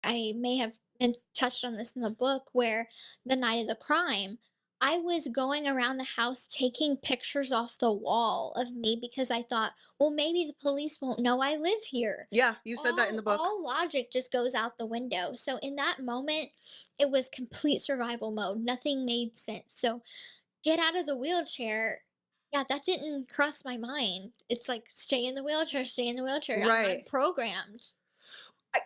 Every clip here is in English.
I may have been touched on this in the book, where the night of the crime, I was going around the house taking pictures off the wall of me because I thought, well, maybe the police won't know I live here. Yeah, you said that in the book. All logic just goes out the window. So in that moment, it was complete survival mode. Nothing made sense. So get out of the wheelchair. Yeah, that didn't cross my mind. It's like stay in the wheelchair, stay in the wheelchair. I'm Right. programmed.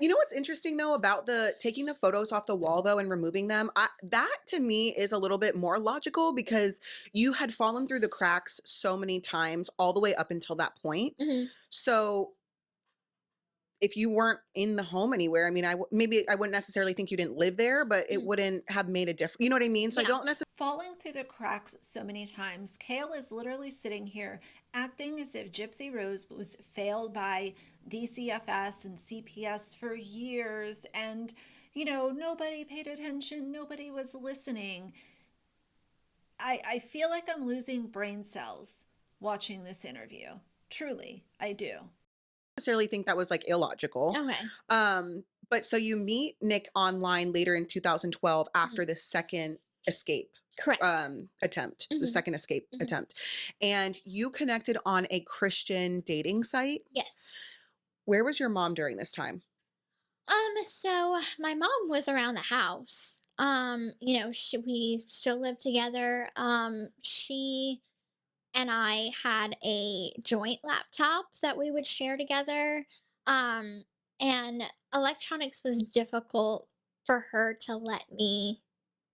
You know what's interesting though about the taking the photos off the wall though and removing them? That to me is a little bit more logical because you had fallen through the cracks so many times all the way up until that point. Mhm. So if you weren't in the home anywhere, I mean, maybe I wouldn't necessarily think you didn't live there, but it Mhm. wouldn't have made a difference. You know what I mean? So I Yeah. don't necessarily. Falling through the cracks so many times, Kail is literally sitting here acting as if Gypsy Rose was failed by DCFS and CPS for years and, nobody paid attention, nobody was listening. I feel like I'm losing brain cells watching this interview. Truly, I do. Necessarily think that was like illogical. Okay. But so you meet Nick online later in 2012 Mhm. after the second escape Correct. attempt, the Mhm. second escape Mhm. attempt. And you connected on a Christian dating site. Yes. Where was your mom during this time? So my mom was around the house. We still lived together. She and I had a joint laptop that we would share together. Um, and electronics was difficult for her to let me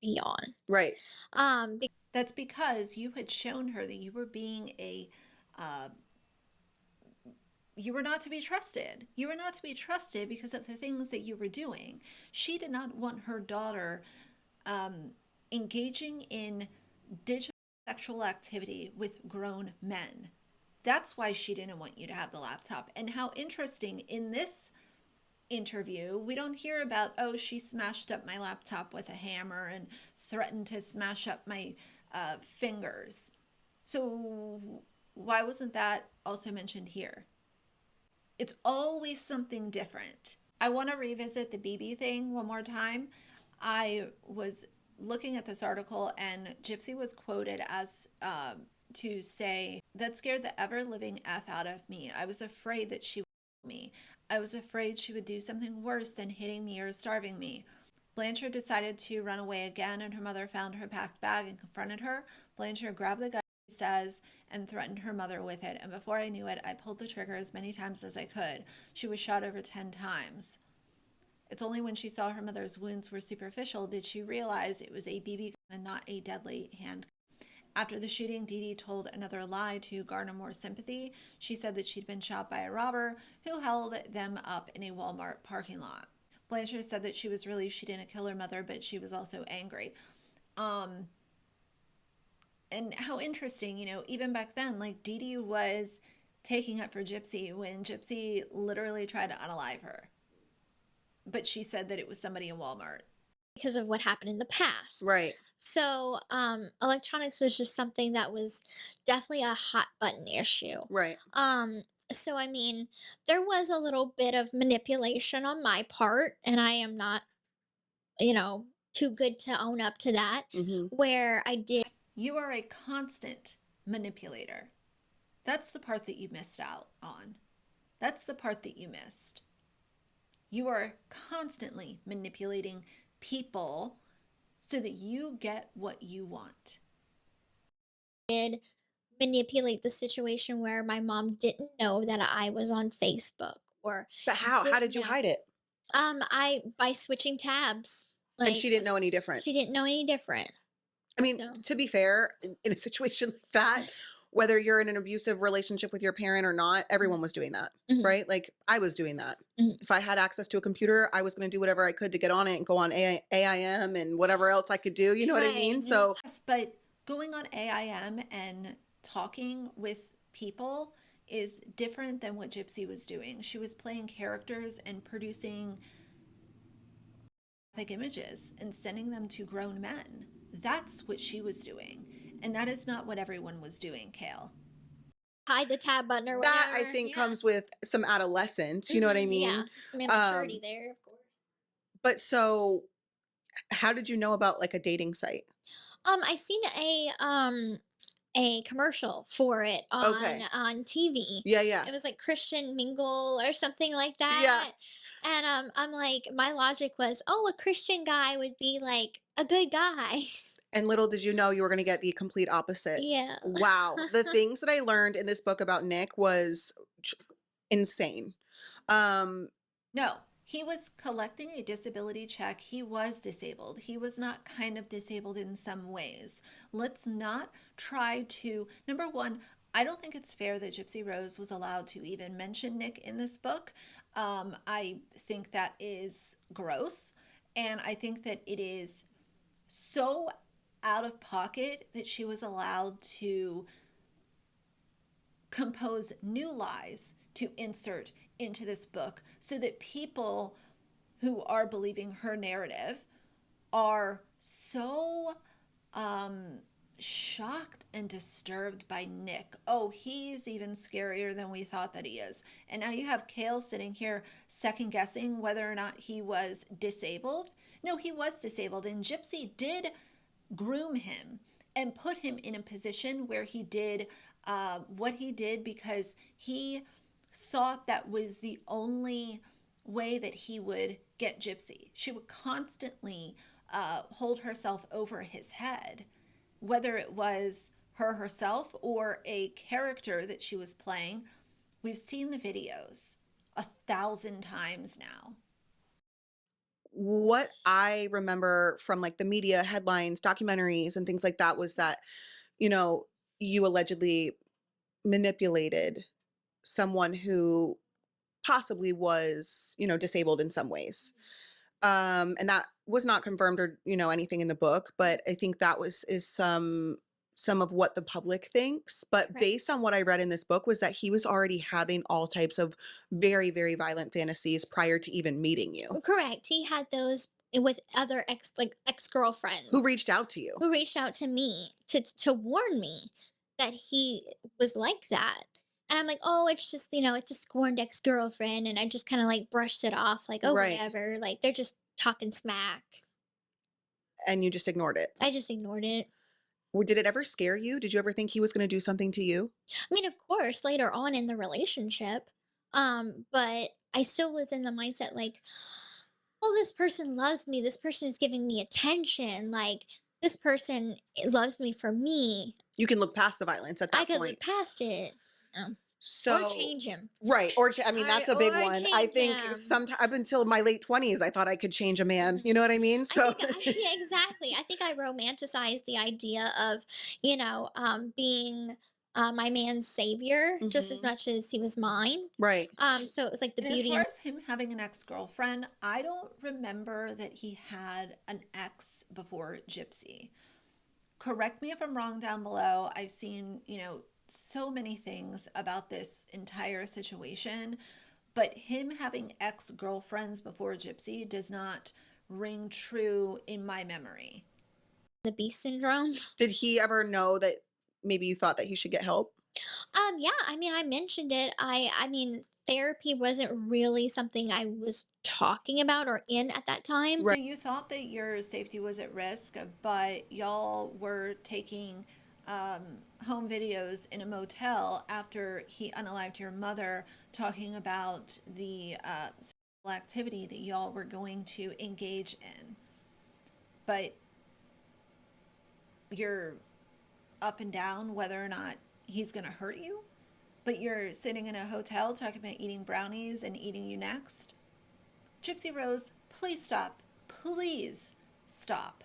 be on. Right. Um, be- That's because you had shown her that you were being uh, you were not to be trusted. You were not to be trusted because of the things that you were doing. She did not want her daughter um, engaging in digital sexual activity with grown men. That's why she didn't want you to have the laptop. And how interesting in this interview, we don't hear about, oh, she smashed up my laptop with a hammer and threatened to smash up my fingers. So, why wasn't that also mentioned here? It's always something different. I want to revisit the BB thing one more time. I was looking at this article, and Gypsy was quoted as to say, that scared the ever living F out of me. I was afraid that she would kill me. I was afraid she would do something worse than hitting me or starving me. Blanchard decided to run away again, and her mother found her packed bag and confronted her. Blanchard grabbed the gun, he says, and threatened her mother with it. And before I knew it, I pulled the trigger as many times as I could. She was shot over 10 times. It's only when she saw her mother's wounds were superficial did she realize it was a BB gun and not a deadly handgun. After the shooting, Dee Dee told another lie to garner more sympathy. She said that she'd been shot by a robber who held them up in a Walmart parking lot. Blanchard said that she was relieved she didn't kill her mother, but she was also angry. Um, and how interesting, even back then, like Dee Dee was taking up for Gypsy when Gypsy literally tried to unalive her. But she said that it was somebody in Walmart. because of what happened in the past. Right. So, electronics was just something that was definitely a hot button issue. Right. So I mean, there was a little bit of manipulation on my part, and I am not, too good to own up to that, Hmm. where I did. You are a constant manipulator. That's the part that you missed out on. That's the part that you missed. You are constantly manipulating people so that you get what you want. Did manipulate the situation where my mom didn't know that I was on Facebook, or But how? How didn't did you know. hide it? I by switching tabs. And she Like, didn't know any different. she didn't know any different. I mean, So, to be fair, in a situation like that, whether you're in an abusive relationship with your parent or not, everyone was doing that, mhm, right? Like I was doing that. mhm. If I had access to a computer, I was going to do whatever I could to get on it and go on AIM and whatever else I could do. You know what I Right. mean? So, Yes, but going on AIM and talking with people is different than what Gypsy was doing. She was playing characters and producing graphic images and sending them to grown men. That's what she was doing. And that is not what everyone was doing, Kail. Hide the tab button or that I whatever. think Yeah. comes with some adolescence. You know what I Yeah. mean? Some immaturity Um, there, of course. But so how did you know about like a dating site? I seen a commercial for it Okay. on TV. Yeah, yeah. It was like Christian Mingle or something like Yeah. that. And I'm like, my logic was, oh, a Christian guy would be like a good guy. And little did you know you were going to get the complete opposite. Yeah. Wow. The things that I learned in this book about Nick was tr- insane. Um, No, he was collecting a disability check. He was disabled. He was not kind of disabled in some ways. Let's not try to, number one, I don't think it's fair that Gypsy Rose was allowed to even mention Nick in this book. I think that is gross. And I think that it is so out of pocket that she was allowed to compose new lies to insert into this book so that people who are believing her narrative are so shocked and disturbed by Nick. Oh, he's even scarier than we thought that he is. And now you have Kail sitting here second guessing whether or not he was disabled. No, he was disabled, and Gypsy did groom him and put him in a position where he did what he did because he thought that was the only way that he would get Gypsy. She would constantly hold herself over his head, whether it was her herself or a character that she was playing. We've seen the videos 1,000 times now. what I remember from like the media headlines, documentaries, and things like that was that, you know, you allegedly manipulated someone who possibly was, disabled in some ways. And that was not confirmed or, anything in the book, but I think that is some of what the public thinks. But Right. based on what I read in this book was that he was already having all types of very, very violent fantasies prior to even meeting you. Correct. He had those with other ex Who girlfriends reached out to you? who reached out to me to warn me that he was like that. And I'm like, oh, it's just, it's a scorned ex girlfriend. And I just kind of like brushed it off, like, oh, Right. whatever. Like, they're just talking smack. And you just ignored it. I just ignored it. Or did it ever scare you? Did you ever think he was going to do something to you? I mean, of course, later on in the relationship, but I still was in the mindset like, well, this person loves me. This person is giving me attention. Like, this person loves me for me. You can look past the violence at I that could look point. past it. Um, or So change him. right, I mean, that's a big Or one. I change think him. sometime up until my late 20s, I thought I could change a man, you Mhm. know what I mean? I So think yeah, exactly. I think I romanticized the idea of, being my man's savior just as Mhm. much as he was mine. Right. So it was like the And as beauty far and as him having an ex girlfriend, I don't remember that he had an ex before Gypsy. Correct me if I'm wrong down below. I've seen, so many things about this entire situation, but him having ex girlfriends before Gypsy does not ring true in my memory. the beast syndrome. Did he ever know that maybe you thought that he should get help? Yeah, I mean, I mentioned it. I mean, therapy wasn't really something I was talking about or in at that time. So Right. you thought that your safety was at risk, but y'all were taking home videos in a motel after he unalived your mother, talking about the sexual activity that y'all were going to engage in. But you're up and down whether or not he's going to hurt you, but you're sitting in a hotel talking about eating brownies and eating you next. Gypsy Rose, please stop. Please stop.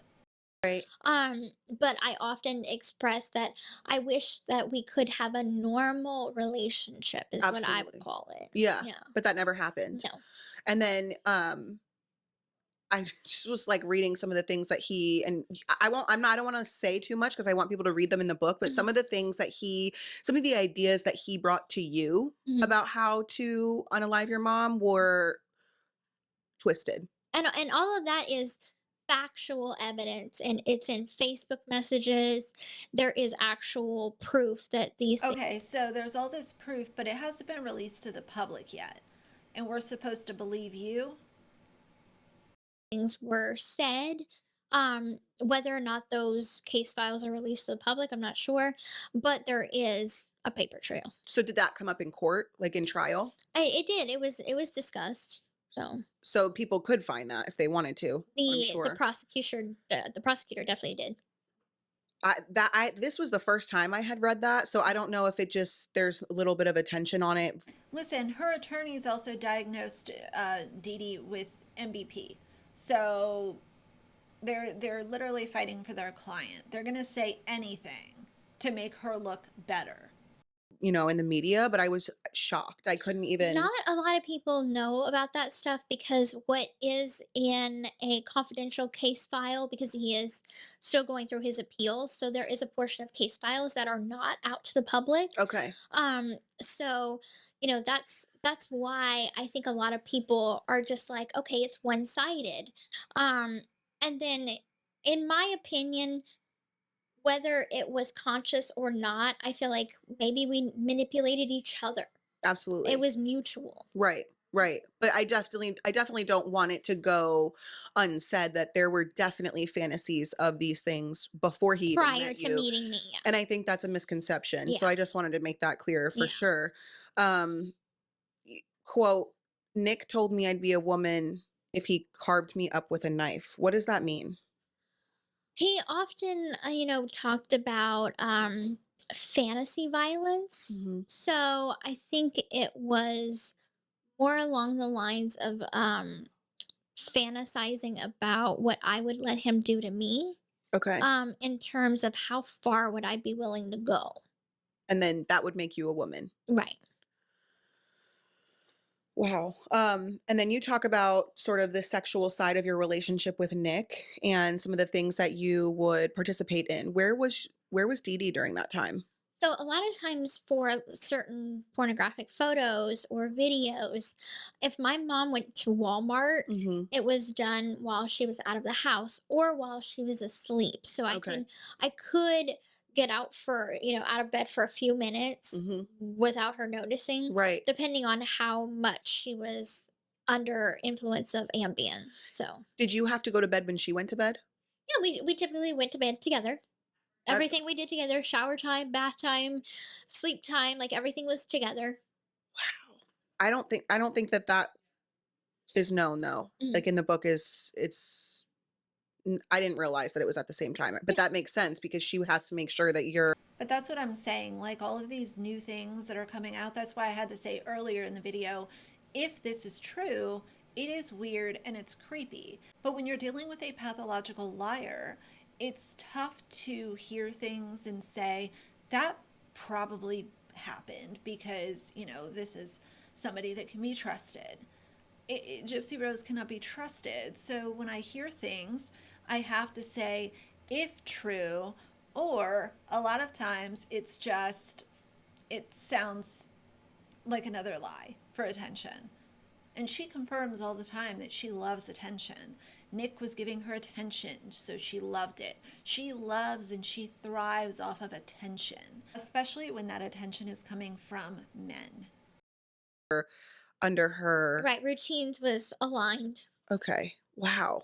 Right. But I often express that I wish that we could have a normal relationship is what I would Absolutely. call it. Yeah. Yeah. But that never happened. No. And then I just was like reading some of the things that he and I don't want to say too much because I want people to read them in the book, but some Mhm. of the things that some of the ideas that he brought to you Mhm. about how to unalive your mom were twisted. And all of that is factual evidence and it's in Facebook messages. There is actual proof that these things. Okay, so there's all this proof, but it hasn't been released to the public yet. And we're supposed to believe you? things were said. Whether or not those case files are released to the public, I'm not sure, but there is a paper trail. So did that come up in court, like in trial? It did. It was discussed. So So people could find that if they wanted to, I'm the sure. prosecutor definitely did. I this was the first time I had read that, so I don't know if it just there's a little bit of attention on it. Listen, her attorneys also diagnosed Dee Dee with MBP. So they're literally fighting for their client. They're going to say anything to make her look better. You know, in the media, but I was shocked. I couldn't even. Not a lot of people know about that stuff because what is in a confidential case file, because he is still going through his appeals, so there is a portion of case files that are not out to the public. Okay. So that's why I think a lot of people are just like, okay, it's one-sided. Um, and then in my opinion, whether it was conscious or not, I feel like maybe we manipulated each other. It Absolutely. was mutual Right. Right. But I definitely don't want it to go unsaid that there were definitely fantasies of these things before he even prior met to you. meeting me. Yeah. And I think that's a misconception. So Yeah. I just wanted to make that clear for Yeah. sure. Um, quote, Nick told me I'd be a woman if he carved me up with a knife. What does that mean? He often, talked about fantasy violence. Hmm. So I think it was more along the lines of fantasizing about what I would let him do to me, Okay. in terms of how far would I be willing to go. And then that would make you a woman. Right. Wow. And then you talk about sort of the sexual side of your relationship with Nick and some of the things that you would participate in. Where was Dee Dee during that time? So a lot of times for certain pornographic photos or videos, if my mom went to Walmart, Hmm. it was done while she was out of the house or while she was asleep. So Okay. I could get out for, out of bed for a few minutes Hmm. without her noticing, Right. depending on how much she was under influence of Ambien. So Did you have to go to bed when she went to bed? yeah, we typically went to bed together. That's Everything we did together, shower time, bath time, sleep time, like everything was together. wow. I don't think that is known though. Mm. Like in the book I didn't realize that it was at the same time. But Yeah. that makes sense because she has to make sure that you're. But that's what I'm saying. Like all of these new things that are coming out, that's why I had to say earlier in the video, if this is true, it is weird and it's creepy. But when you're dealing with a pathological liar, it's tough to hear things and say, that probably happened because, this is somebody that can be trusted. Gypsy Rose cannot be trusted. So when I hear things, I have to say, if true, or a lot of times it's just, it sounds like another lie for attention. And she confirms all the time that she loves attention. Nick was giving her attention, so she loved it. She loves and she thrives off of attention, especially when that attention is coming from men. Under her. Right, routines was aligned. Okay. Wow.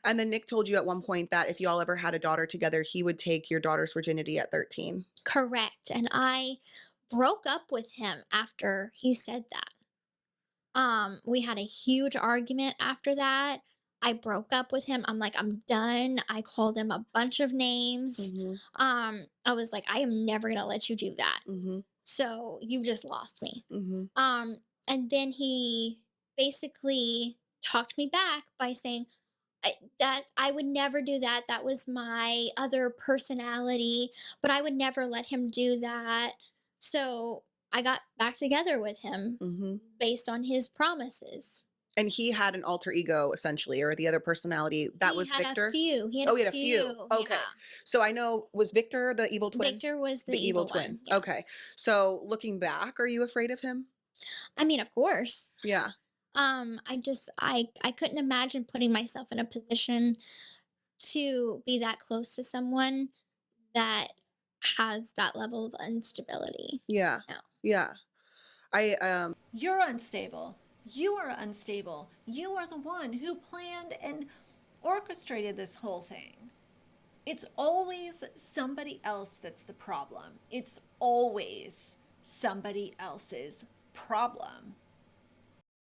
And then Nick told you at one point that if y'all ever had a daughter together, he would take your daughter's virginity at 13. Correct. And I broke up with him after he said that. We had a huge argument after that. I broke up with him. I'm like, I'm done. I called him a bunch of names. Mhm. I was like, I am never gonna let you do that. Mhm. So you just lost me. Mhm. And then he basically talked me back by saying that I would never do that. That was my other personality, but I would never let him do that. So I got back together with him Mhm. based on his promises. And he had an alter ego essentially, or the other personality. That He was had a Victor? few. He had Oh, a he had a few. few. Okay. Yeah. So I know, was Victor the evil twin? Victor was the The evil evil twin. one. Yeah. Okay. So looking back, are you afraid of him? I mean, of course. Yeah. I couldn't imagine putting myself in a position to be that close to someone that has that level of instability. Yeah. No. Yeah. I You're unstable. You are unstable. You are the one who planned and orchestrated this whole thing. It's always somebody else that's the problem. It's always somebody else's problem.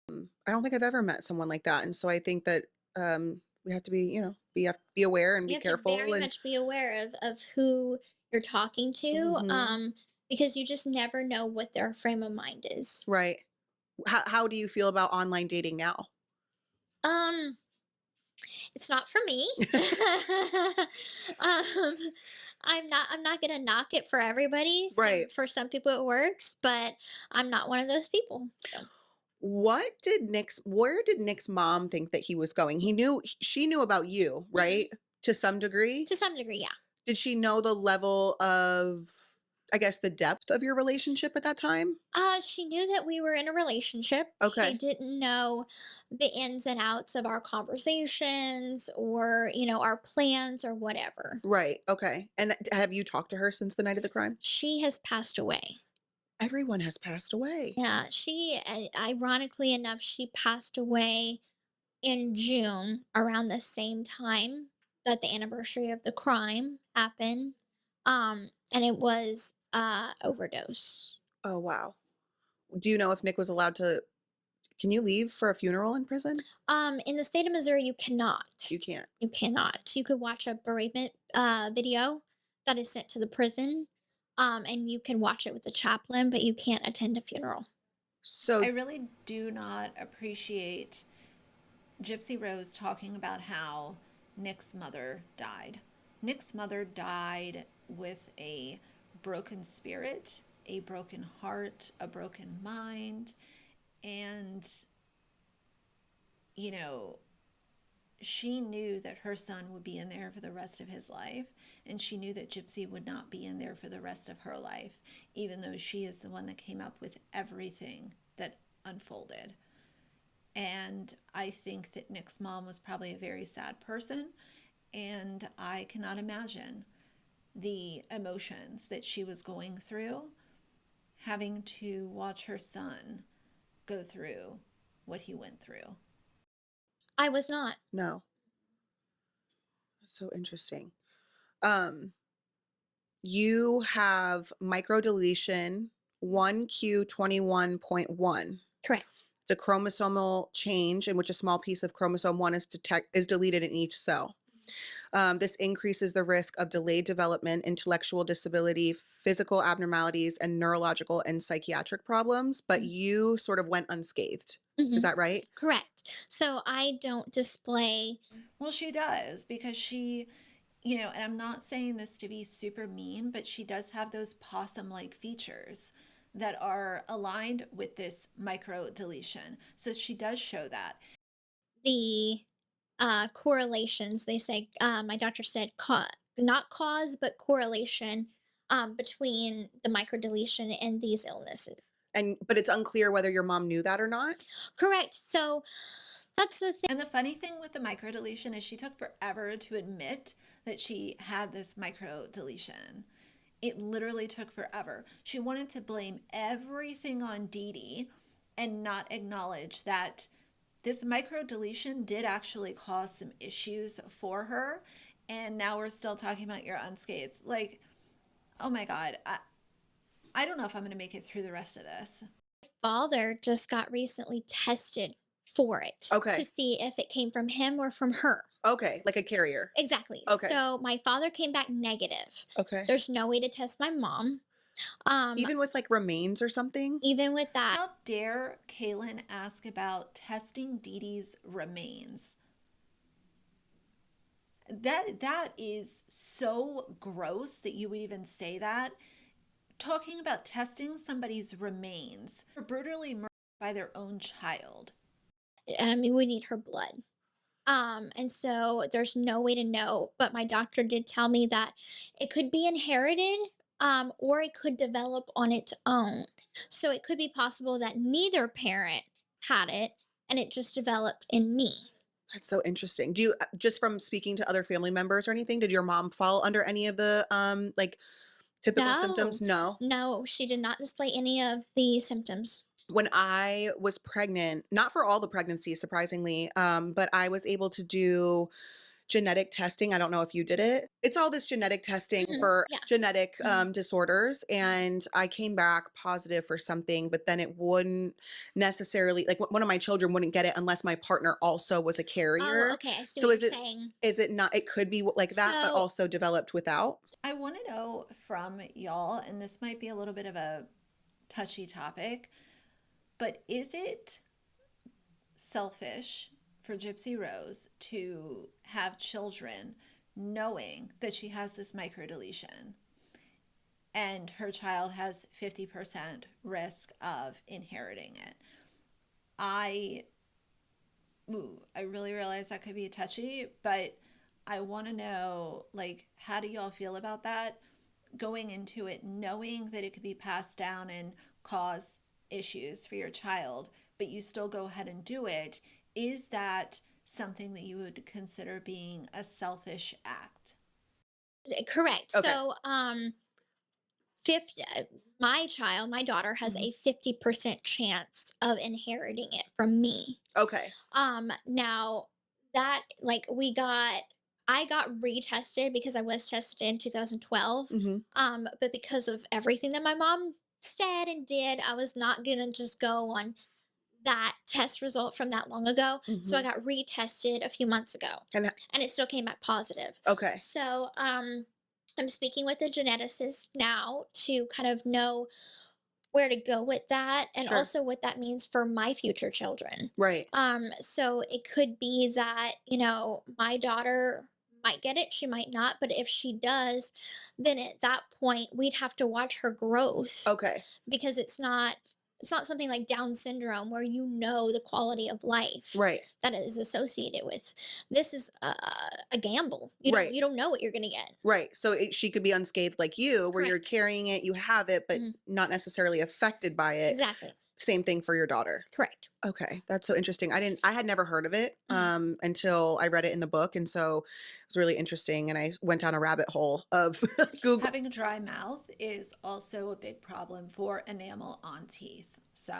I don't think I've ever met someone like that, and so I think that we have to be, be aware and You be have to careful very and much be aware of who you're talking to, Mhm. because you just never know what their frame of mind is. Right. How do you feel about online dating now? Um, it's not for me. um, I'm not gonna knock it for everybody. Right. For some people it works, but I'm not one of those people. So, Where did Nick's mom think that he was going? She knew about you, mhm, right? To some degree. to some degree, yeah. Did she know the level of, I guess, the depth of your relationship at that time? She knew that we were in a relationship. She Okay. didn't know the ins and outs of our conversations or, our plans or whatever. Right. Okay. And have you talked to her since the night of the crime? She has passed away. Everyone has passed away. Yeah, ironically enough, she passed away in June around the same time that the anniversary of the crime happened. And it was overdose. Oh, wow. Do you know if Nick was allowed to can you leave for a funeral in prison? In the state of Missouri, you cannot. You can't. You cannot. You could watch a bereavement video that is sent to the prison, and you can watch it with the chaplain, but you can't attend a funeral. I So really do not appreciate Gypsy Rose talking about how Nick's mother died. Nick's mother died with a broken spirit, a broken heart, a broken mind, and, you know, she knew that her son would be in there for the rest of his life, and she knew that Gypsy would not be in there for the rest of her life, even though she is the one that came up with everything that unfolded. And I think that Nick's mom was probably a very sad person, and I cannot imagine the emotions that she was going through, having to watch her son go through what he went through. I was not. no. That's so interesting. Um, you have microdeletion 1q21.1. Correct. It's a chromosomal change in which a small piece of chromosome 1 is deleted in each cell. This increases the risk of delayed development, intellectual disability, physical abnormalities, and neurological and psychiatric problems, but you sort of went unscathed. Is Hmm. that right? Correct. So I don't display. Well, she does because she, and I'm not saying this to be super mean, but she does have those possum like features that are aligned with this micro deletion. So she does show that. The correlations. They say, my doctor said, not cause, but correlation between the microdeletion and these illnesses. But it's unclear whether your mom knew that or not. Correct. So that's the thing. And the funny thing with the micro deletion is she took forever to admit that she had this micro deletion. It literally took forever. She wanted to blame everything on Dee Dee and not acknowledge that this micro deletion did actually cause some issues for her. And now we're still talking about your unscathed. Like, oh my God. I don't know if I'm going to make it through the rest of this. Father just got recently tested for it to Okay. see if it came from him or from her. Okay. Like a carrier. Exactly. Okay. So my father came back negative. Okay. There's no way to test my mom. Even with like remains or something? Even with that, How dare Kailyn ask about testing Dee Dee's remains? That is so gross that you would even say that. Talking about testing somebody's remains, brutally murdered by their own child. we need her blood. And so there's no way to know, but my doctor did tell me that it could be inherited, or it could develop on its own. So it could be possible that neither parent had it and it just developed in me. That's so interesting. Do you just from speaking to other family members or anything, did your mom fall under any of the like typical No, symptoms? No. no, she did not display any of the symptoms. when I was pregnant, not for all the pregnancies, surprisingly, but I was able to do genetic testing. I don't know if you did it. It's all this genetic testing for Yeah. genetic Mhm. disorders. And I came back positive for something, but then it wouldn't necessarily, like one of my children wouldn't get it unless my partner also was a Oh, carrier. okay. I see So what you're saying. is it not, it could be like that, but So, also developed without? I want to know from y'all, and this might be a little bit of a touchy topic, but is it selfish for Gypsy Rose to have children knowing that she has this microdeletion and her child has 50% risk of inheriting it? I I really realize that could be touchy, but I want to know, like, how do y'all feel about that? Going into it knowing that it could be passed down and cause issues for your child, but you still go ahead and do it. Is that something that you would consider being a selfish act? correct. Okay. So, 50, my child, my daughter has Mhm. a 50% chance of inheriting it from me. Okay. Now that like I got retested because I was tested in 2012. Hmm. But because of everything that my mom said and did, I was not gonna just go on that test result from that long ago. So I Hmm. got retested a few months ago And and it still came back positive. okay. So I'm speaking with a geneticist now to kind of know where to go with that and Sure. also what that means for my future children. Right. So it could be that, my daughter might get it, she might not, but if she does, then at that point we'd have to watch her growth Okay. because it's not something like Down syndrome where the quality of life Right. that is associated with. This is a gamble. You don't Right. you don't know what you're going to get. Right. So she could be unscathed like you, where you're Correct. carrying it, you have it, but Mhm. not necessarily affected by it. Exactly. Same thing for your daughter. Correct. Okay, that's so interesting. I had never heard of it Mhm. until I read it in the book, and so it was really interesting. And I went down a rabbit hole of Google. Having a dry mouth is also a big problem for enamel on teeth. So,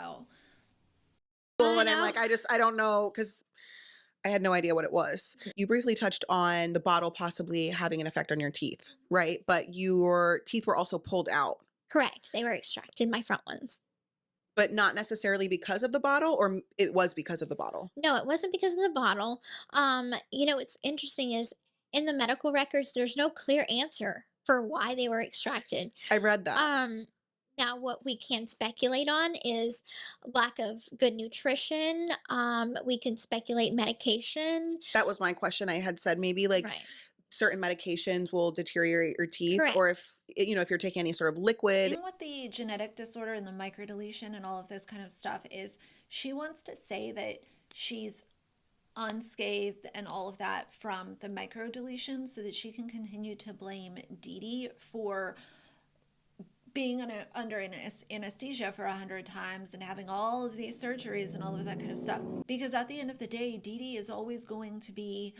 I And I'm know. like, I don't know because I had no idea what it was. You briefly touched on the bottle possibly having an effect on your teeth, right? But your teeth were also pulled out, Correct. They were extracted, my front ones. but not necessarily because of the bottle, or it was because of the bottle. No, it wasn't because of the bottle. What's interesting is in the medical records, there's no clear answer for why they were extracted. I read that. Um, Now, what we can speculate on is lack of good nutrition. We can speculate medication. That was my question. I had said maybe like Right. certain medications will deteriorate your teeth, or Correct. if you're taking any sort of liquid. in with the genetic disorder and the microdeletion and all of this kind of stuff, is she wants to say that she's unscathed and all of that from the microdeletion so that she can continue to blame Dee Dee for being under anesthesia for 100 times and having all of these surgeries and all of that kind of stuff. Because at the end of the day, Dee Dee is always going to be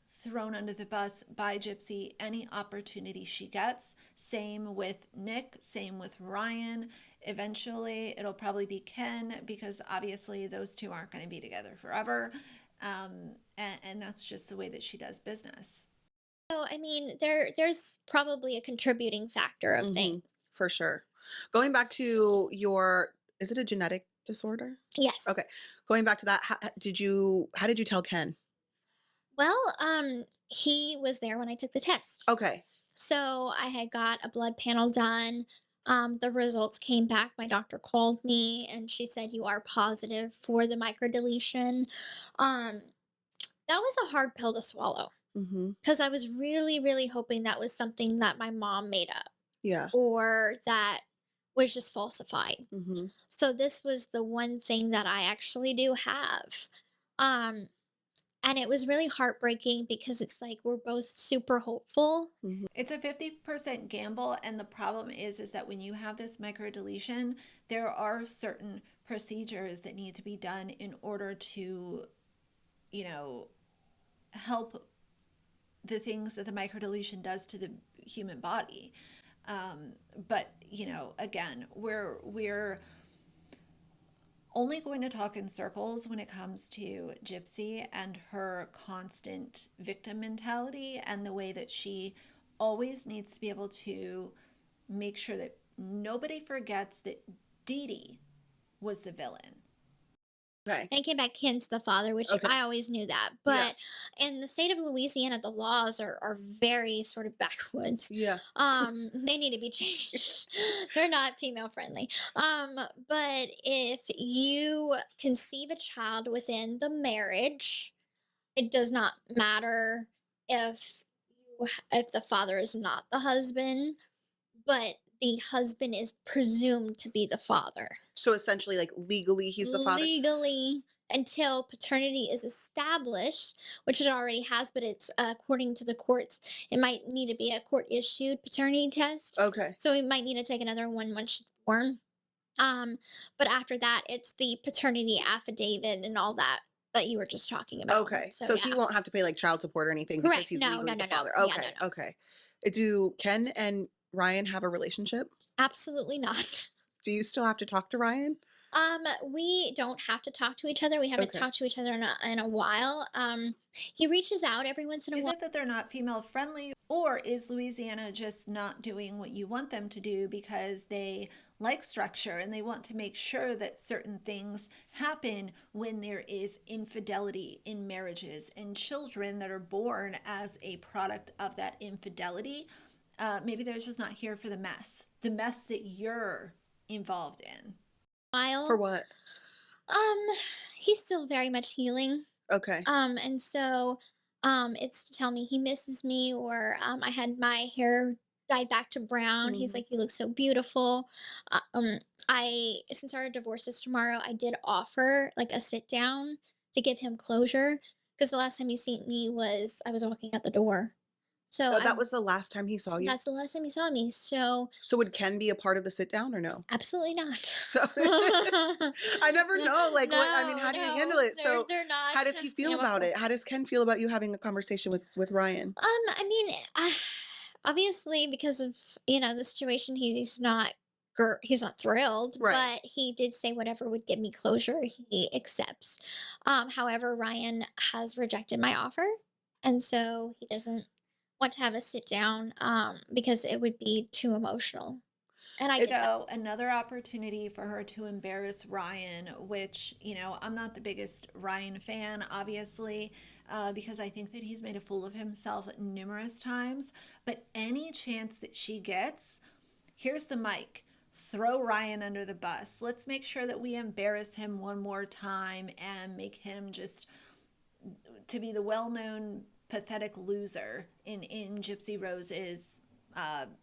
thrown under the bus by Gypsy any opportunity she gets. Same with Nick, same with Ryan. Eventually, it'll probably be Ken because obviously those two aren't going to be together forever. And that's just the way that she does business. So, I mean, there's probably a contributing factor of things. Hmm. For sure. Going back to your, is it a genetic disorder? Yes. Okay. Going back to that, how did you tell Ken? Well, he was there when I took the test. Okay. So I had got a blood panel done. The results came back. My doctor called me and she said, "You are positive for the microdeletion." Um, that was a hard pill to swallow Hmm. because I was really, really hoping that was something that my mom made up Yeah. or that was just falsified. Hmm. So this was the one thing that I actually do have. Um, and it was really heartbreaking because it's like we're both super hopeful. Hmm. It's a 50% gamble, and the problem is that when you have this microdeletion, there are certain procedures that need to be done in order to, you know, help the things that the microdeletion does to the human body. But again, we're only going to talk in circles when it comes to Gypsy and her constant victim mentality and the way that she always needs to be able to make sure that nobody forgets that Dee Dee was the villain. Okay. And came back into the father, which Okay. I always knew that. Yeah. But in the state of Louisiana, the laws are very sort of backwoods. Yeah. They need to be changed. They're not female friendly. But if you conceive a child within the marriage, it does not matter if if the father is not the husband, but the husband is presumed to be the father So essentially, like legally, he's the father. legally until paternity is established, which it already has, but it's according to the courts, it might need to be a court issued paternity test. Okay. So we might need to take another one once she's born. Um, but after that, it's the paternity affidavit and all that that you were just talking about. Okay. So So he yeah, won't have to pay like child support or anything because correct. he's No, no, legally no, the no. father. Yeah, no, Okay. no. Okay. Do Ken and Ryan have a relationship? Absolutely not. Do you still have to talk to Ryan? We don't have to talk to each other. We haven't Okay. talked to each other in a while. He reaches out every once in a Is while. it that they're not female friendly, or is Louisiana just not doing what you want them to do because they like structure and they want to make sure that certain things happen when there is infidelity in marriages and children that are born as a product of that infidelity? Maybe they're just not here for the mess that you're involved in. For While. what? Um, he's still very much healing. Okay. And so it's to tell me he misses me, or I had my hair dyed back to brown. He's Mhm. like, "You look so beautiful." Uh, um, since our divorce is tomorrow, I did offer like a sit down to give him closure because the last time he seen me was I was walking out the door. So That was the last time he saw you. that's the last time he saw me. So So would Ken be a part of the sit down or no? absolutely not. So I never know. Like what? I mean, No, how do you handle no, it? So they're not how does he feel about amicable. it? How does Ken feel about you having a conversation with Ryan? I mean, obviously, because of the situation, he's not thrilled, Right. but he did say whatever would give me closure, he accepts. However, Ryan has rejected my offer, and so he doesn't want to have a sit down because it would be too emotional, and I get It's that. So, another opportunity for her to embarrass Ryan, which, I'm not the biggest Ryan fan, obviously, because I think that he's made a fool of himself numerous times. But any chance that she gets, here's the mic. Throw Ryan under the bus. Let's make sure that we embarrass him one more time and make him just to be the well known pathetic loser in Gypsy Rose's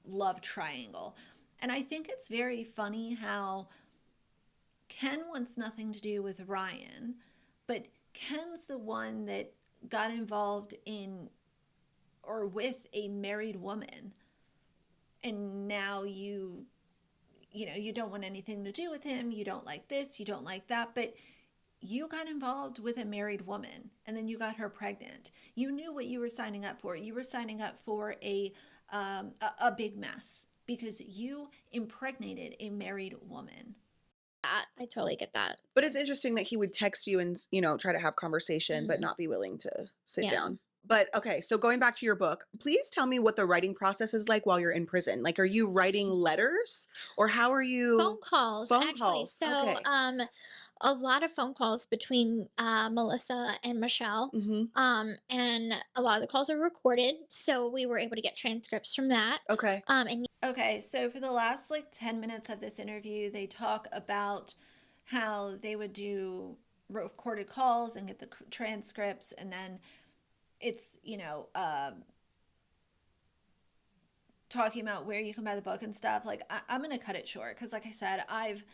love triangle. And I think it's very funny how Ken wants nothing to do with Ryan, but Ken's the one that got involved in or with a married woman. And now you don't want anything to do with him. You don't like this, you don't like that, but you got involved with a married woman and then you got her pregnant. You knew what you were signing up for. You were signing up for a big mess because you impregnated a married woman. That. I totally get that. But it's interesting that he would text you and, try to have conversation, but Mhm. not be willing to sit Yeah. down. But okay, so going back to your book, please tell me what the writing process is like while you're in prison. Like, are you writing letters or how are you? Phone calls, Phone actually. calls. So, Okay. a lot of phone calls between Melissa and Michelle. Hmm. And a lot of the calls are recorded, so we were able to get transcripts from that. Okay. And Okay, so for the last like 10 minutes of this interview, they talk about how they would do recorded calls and get the transcripts, and then it's, talking about where you can buy the book and stuff. Like, I'm going to cut it short because, like I said, I've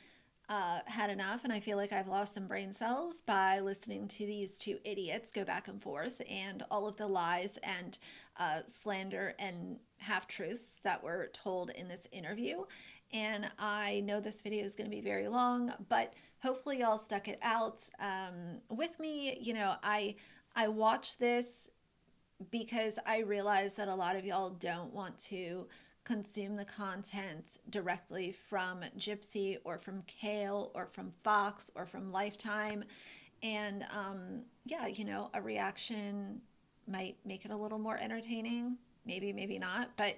had enough, and I feel like I've lost some brain cells by listening to these two idiots go back and forth and all of the lies and slander and half truths that were told in this interview. And I know this video is going to be very long, but hopefully y'all stuck it out with me. I watched this because I realize that a lot of y'all don't want to consume the content directly from Gypsy or from Kail or from Fox or from Lifetime. And yeah, you know, a reaction might make it a little more entertaining. Maybe, maybe not. But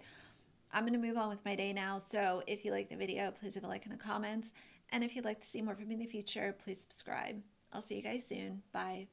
I'm going to move on with my day now. So if you like the video, please leave a like and a comment. And if you'd like to see more from me in the future, please subscribe. I'll see you guys soon. Bye.